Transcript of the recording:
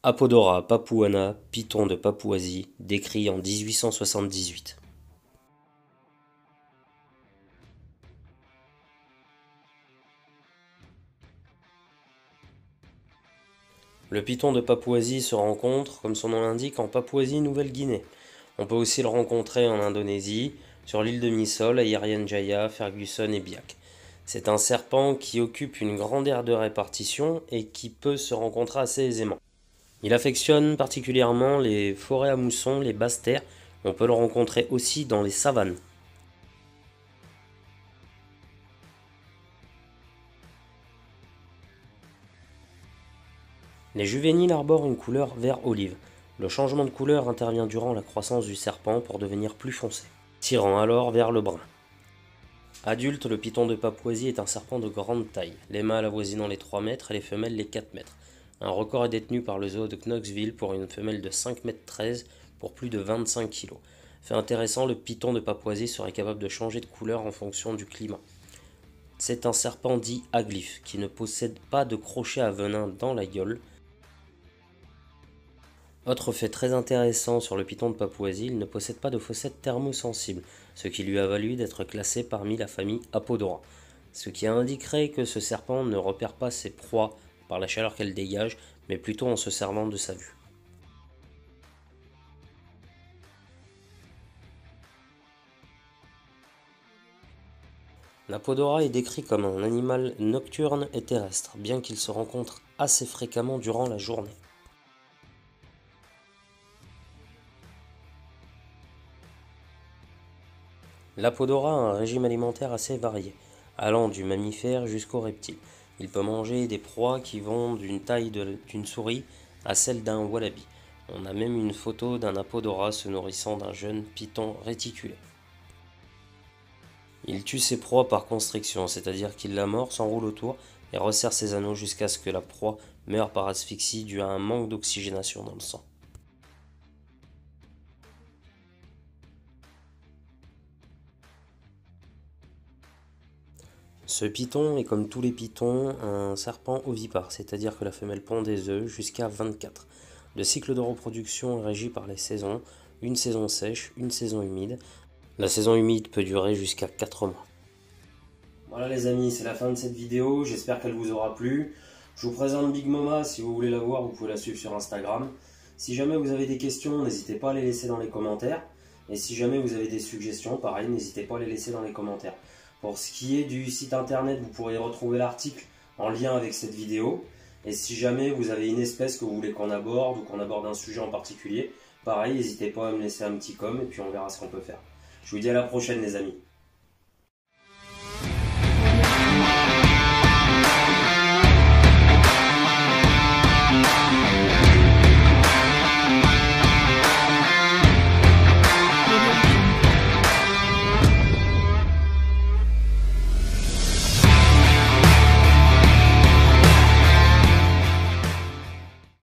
Apodora papouana, python de Papouasie, décrit en 1878. Le python de Papouasie se rencontre, comme son nom l'indique, en Papouasie-Nouvelle-Guinée. On peut aussi le rencontrer en Indonésie, sur l'île de Misol, à Irian Jaya, Ferguson et Biak. C'est un serpent qui occupe une grande aire de répartition et qui peut se rencontrer assez aisément. Il affectionne particulièrement les forêts à moussons, les basses terres. On peut le rencontrer aussi dans les savanes. Les juvéniles arborent une couleur vert-olive. Le changement de couleur intervient durant la croissance du serpent pour devenir plus foncé, tirant alors vers le brun. Adulte, le python de Papouasie est un serpent de grande taille, les mâles avoisinant les 3 mètres et les femelles les 4 mètres. Un record est détenu par le zoo de Knoxville pour une femelle de 5 mètres 13 pour plus de 25 kg. Fait intéressant, le python de Papouasie serait capable de changer de couleur en fonction du climat. C'est un serpent dit aglyphe qui ne possède pas de crochet à venin dans la gueule. Autre fait très intéressant sur le python de Papouasie, il ne possède pas de fossettes thermosensibles, ce qui lui a valu d'être classé parmi la famille Apodora, ce qui indiquerait que ce serpent ne repère pas ses proies par la chaleur qu'elle dégage, mais plutôt en se servant de sa vue. L'Apodora est décrit comme un animal nocturne et terrestre, bien qu'il se rencontre assez fréquemment durant la journée. L'Apodora a un régime alimentaire assez varié, allant du mammifère jusqu'au reptile. Il peut manger des proies qui vont d'une taille d'une souris à celle d'un wallaby. On a même une photo d'un Apodora se nourrissant d'un jeune python réticulé. Il tue ses proies par constriction, c'est-à-dire qu'il la mord, s'enroule autour et resserre ses anneaux jusqu'à ce que la proie meure par asphyxie due à un manque d'oxygénation dans le sang. Ce python est comme tous les pythons un serpent ovipare, c'est-à-dire que la femelle pond des œufs jusqu'à 24. Le cycle de reproduction est régi par les saisons, une saison sèche, une saison humide. La saison humide peut durer jusqu'à 4 mois. Voilà les amis, c'est la fin de cette vidéo, j'espère qu'elle vous aura plu. Je vous présente Big Mama, si vous voulez la voir, vous pouvez la suivre sur Instagram. Si jamais vous avez des questions, n'hésitez pas à les laisser dans les commentaires. Et si jamais vous avez des suggestions, pareil, n'hésitez pas à les laisser dans les commentaires. Pour ce qui est du site internet, vous pourrez retrouver l'article en lien avec cette vidéo. Et si jamais vous avez une espèce que vous voulez qu'on aborde ou qu'on aborde un sujet en particulier, pareil, n'hésitez pas à me laisser un petit com et puis on verra ce qu'on peut faire. Je vous dis à la prochaine les amis.